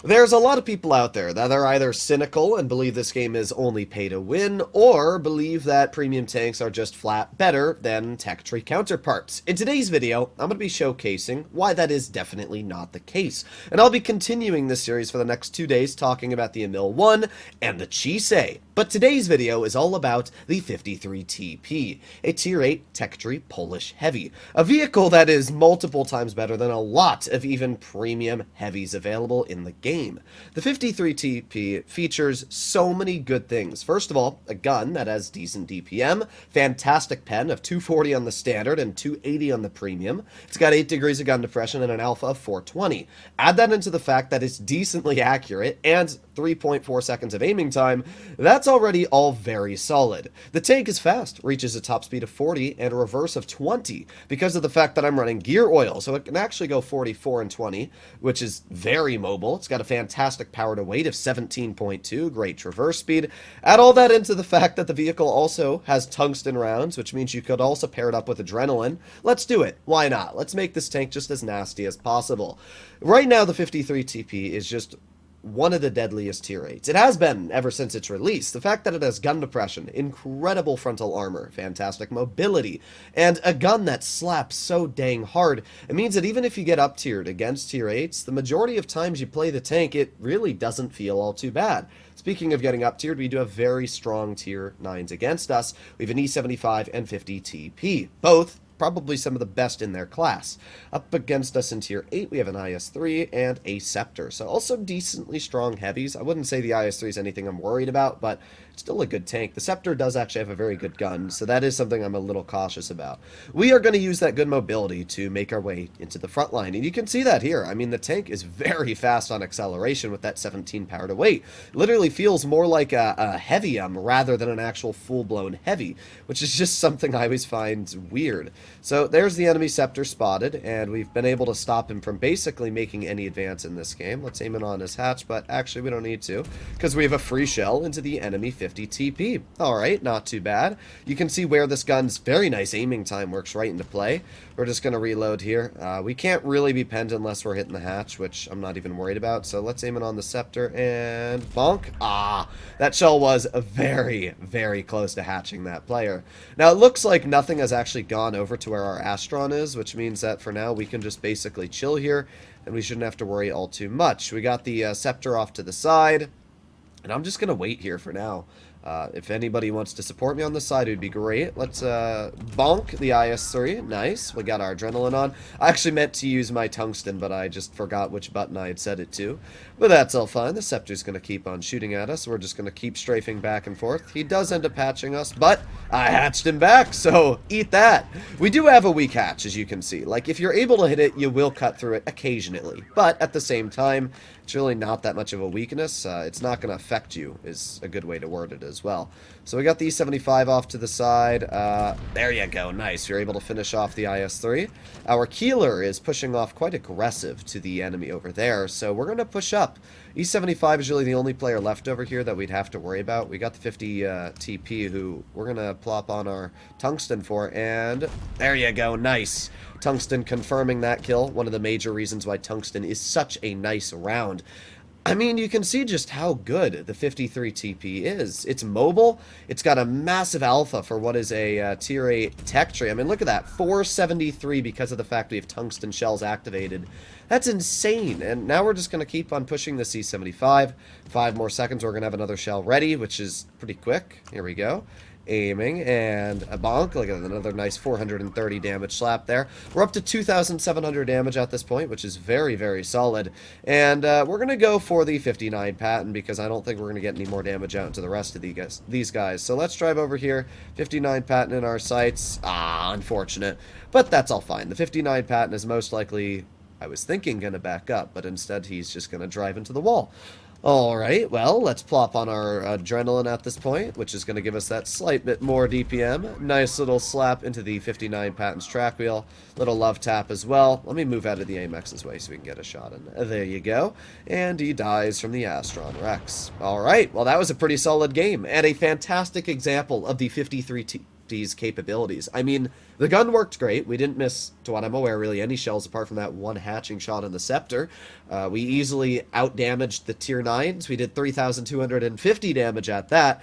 There's a lot of people out there that are either cynical and believe this game is only pay to win, or believe that premium tanks are just flat better than tech tree counterparts. In today's video, I'm going to be showcasing why that is definitely not the case. And I'll be continuing this series for the next 2 days talking about the Emil 1 and the Chisei. But today's video is all about the 53TP, a tier 8 tech tree Polish heavy. A vehicle that is multiple times better than a lot of even premium heavies available in the game. The 53TP features so many good things. First of all, a gun that has decent DPM, fantastic pen of 240 on the standard and 280 on the premium. It's got 8 degrees of gun depression and an alpha of 420. Add that into the fact that it's decently accurate and 3.4 seconds of aiming time, that's already all very solid. The tank is fast, reaches a top speed of 40 and a reverse of 20 because of the fact that I'm running gear oil, so it can actually go 44 and 20, which is very mobile. It's got a fantastic power to weight of 17.2, great traverse speed. Add all that into the fact that the vehicle also has tungsten rounds, which means you could also pair it up with adrenaline. Let's do it. Why not? Let's make this tank just as nasty as possible. Right now, the 53TP is just one of the deadliest tier 8s. It has been ever since its release. The fact that it has gun depression, incredible frontal armor, fantastic mobility, and a gun that slaps so dang hard, it means that even if you get up tiered against tier 8s, the majority of times you play the tank, it really doesn't feel all too bad. Speaking of getting up tiered, we do have very strong tier 9s against us. We have an E75 and 50TP, both probably some of the best in their class. Up against us in tier 8, we have an IS-3 and a Scepter, so also decently strong heavies. I wouldn't say the IS-3 is anything I'm worried about, but it's still a good tank. The Scepter does actually have a very good gun, so that is something I'm a little cautious about. We are going to use that good mobility to make our way into the front line, and you can see that here. I mean, the tank is very fast on acceleration with that 17 power to weight. It literally feels more like a heavium rather than an actual full-blown heavy, which is just something I always find weird. So there's the enemy Scepter spotted, and we've been able to stop him from basically making any advance in this game. Let's aim it on his hatch, but actually we don't need to, because we have a free shell into the enemy 50TP. Alright, not too bad. You can see where this gun's very nice aiming time works right into play. We're just going to reload here. We can't really be penned unless we're hitting the hatch, which I'm not even worried about, so let's aim it on the Scepter, and bonk. Ah, that shell was very, very close to hatching that player. Now, it looks like nothing has actually gone over to where our Astron is, which means that for now we can just basically chill here, and we shouldn't have to worry all too much. We got the Scepter off to the side, and I'm just going to wait here for now. If anybody wants to support me on this side, it would be great. Let's bonk the IS-3. Nice. We got our adrenaline on. I actually meant to use my tungsten, but I just forgot which button I had set it to. But that's all fine. The Scepter's going to keep on shooting at us. We're just going to keep strafing back and forth. He does end up hatching us, but I hatched him back, so eat that. We do have a weak hatch, as you can see. Like, if you're able to hit it, you will cut through it occasionally. But at the same time, it's really not that much of a weakness. It's not going to affect you, is a good way to word it as well. So we got the E75 off to the side. There you go. Nice. You're able to finish off the IS-3. Our Keeler is pushing off quite aggressive to the enemy over there, so we're going to push up. E75 is really the only player left over here that we'd have to worry about. We got the 50 TP who we're going to plop on our tungsten for, and there you go. Nice. Tungsten confirming that kill. One of the major reasons why tungsten is such a nice round. I mean, you can see just how good the 53TP is. It's mobile. It's got a massive alpha for what is a tier 8 tech tree. I mean, look at that. 473 because of the fact we have tungsten shells activated. That's insane. And now we're just going to keep on pushing the C75. 5 more seconds. We're going to have another shell ready, which is pretty quick. Here we go. Aiming, and a bonk. Look at another nice 430 damage slap there. We're up to 2,700 damage at this point, which is very, very solid. And we're going to go for the 59 Patton because I don't think we're going to get any more damage out into the rest of these guys. So let's drive over here. 59 Patton in our sights. Ah, unfortunate. But that's all fine. The 59 Patton is most likely, I was thinking, going to back up, but instead he's just going to drive into the wall. Alright, well, let's plop on our adrenaline at this point, which is going to give us that slight bit more DPM. Nice little slap into the 59 Patton's track wheel. Little love tap as well. Let me move out of the AMX's way so we can get a shot in. There you go. And he dies from the Astron Rex. Alright, well, that was a pretty solid game, and a fantastic example of the 53 50's capabilities. I mean, the gun worked great. We didn't miss, to what I'm aware, really any shells apart from that one hatching shot in the Scepter. We easily outdamaged the tier 9s. We did 3,250 damage at that.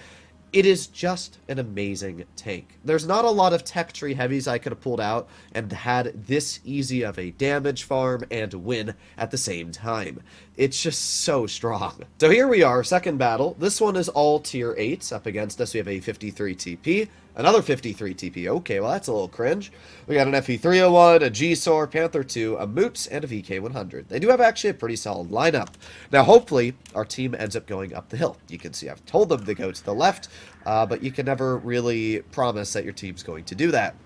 It is just an amazing tank. There's not a lot of tech tree heavies I could have pulled out and had this easy of a damage farm and win at the same time. It's just so strong. So here we are, second battle. This one is all tier 8s. Up against us, we have a 53 TP. Another 53 TP. Okay, well, that's a little cringe. We got an FE301, a G-SOAR, Panther 2, a Moots, and a VK100. They do have actually a pretty solid lineup. Now, hopefully, our team ends up going up the hill. You can see I've told them to go to the left, but you can never really promise that your team's going to do that.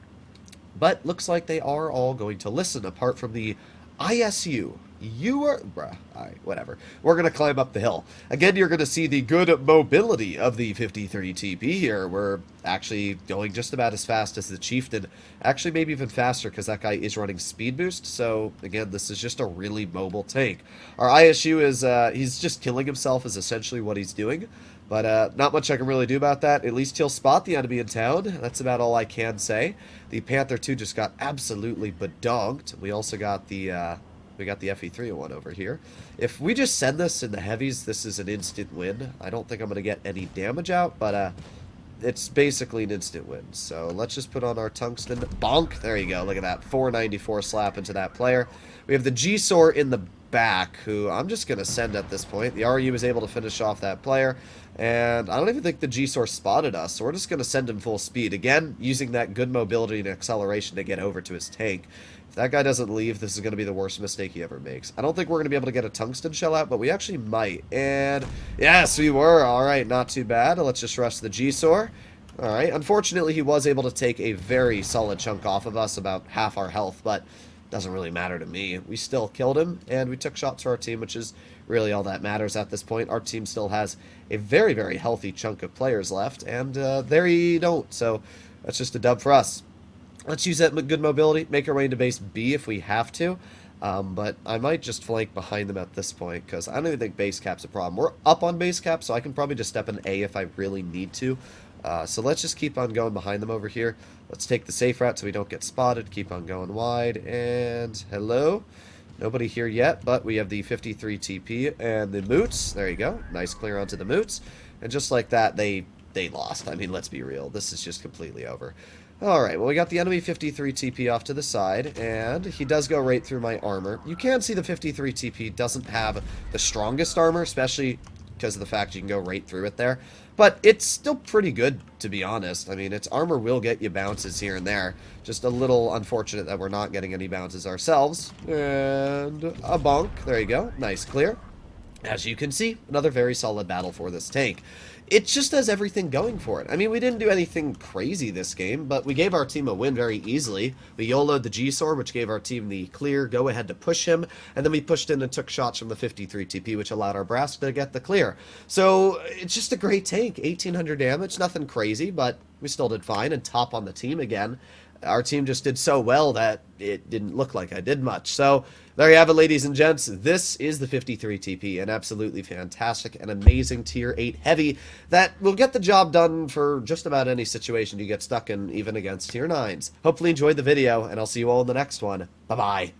But looks like they are all going to listen, apart from the ISU. You are... Bruh, alright, whatever. We're going to climb up the hill. Again, you're going to see the good mobility of the 53 TP here. We're actually going just about as fast as the Chieftain. Actually, maybe even faster, because that guy is running speed boost. So, again, this is just a really mobile tank. Our ISU is... he's just killing himself is essentially what he's doing. But not much I can really do about that. At least he'll spot the enemy in town. That's about all I can say. The Panther 2 just got absolutely badonked. We also got the... we got the FE301 over here. If we just send this in the heavies, this is an instant win. I don't think I'm going to get any damage out, but it's basically an instant win. So let's just put on our tungsten. Bonk. There you go. Look at that. 494 slap into that player. We have the G-SOAR in the back, who I'm just going to send at this point. The RU was able to finish off that player, and I don't even think the G-SOAR spotted us, so we're just going to send him full speed. Again, using that good mobility and acceleration to get over to his tank. If that guy doesn't leave, this is going to be the worst mistake he ever makes. I don't think we're going to be able to get a tungsten shell out, but we actually might. And yes, we were. All right, not too bad. Let's just rush the G-SOAR. All right. Unfortunately, he was able to take a very solid chunk off of us, about half our health, but doesn't really matter to me. We still killed him, and we took shots for our team, which is really all that matters at this point. Our team still has a very, very healthy chunk of players left, and they don't. So that's just a dub for us. Let's use that good mobility, make our way into base B if we have to. But I might just flank behind them at this point, because I don't even think base cap's a problem. We're up on base cap, so I can probably just step in A if I really need to. So let's just keep on going behind them over here. Let's take the safe route so we don't get spotted. Keep on going wide. And hello? Nobody here yet, but we have the 53 TP and the Moots. There you go. Nice clear onto the Moots. And just like that, they lost. I mean, let's be real. This is just completely over. Alright, well, we got the enemy 53 TP off to the side, and he does go right through my armor. You can see the 53 TP doesn't have the strongest armor, especially because of the fact you can go right through it there. But it's still pretty good, to be honest. I mean, its armor will get you bounces here and there. Just a little unfortunate that we're not getting any bounces ourselves. And a bonk. There you go. Nice clear. As you can see, another very solid battle for this tank. It just has everything going for it. I mean, we didn't do anything crazy this game, but we gave our team a win very easily. We YOLO'd the G-SOAR, which gave our team the clear go-ahead to push him, and then we pushed in and took shots from the 53 TP, which allowed our brass to get the clear. So, it's just a great tank. 1,800 damage, nothing crazy, but we still did fine, and top on the team again. Our team just did so well that it didn't look like I did much. So, there you have it, ladies and gents. This is the 53 TP, an absolutely fantastic and amazing tier 8 heavy that will get the job done for just about any situation you get stuck in, even against tier 9s. Hopefully you enjoyed the video, and I'll see you all in the next one. Bye-bye.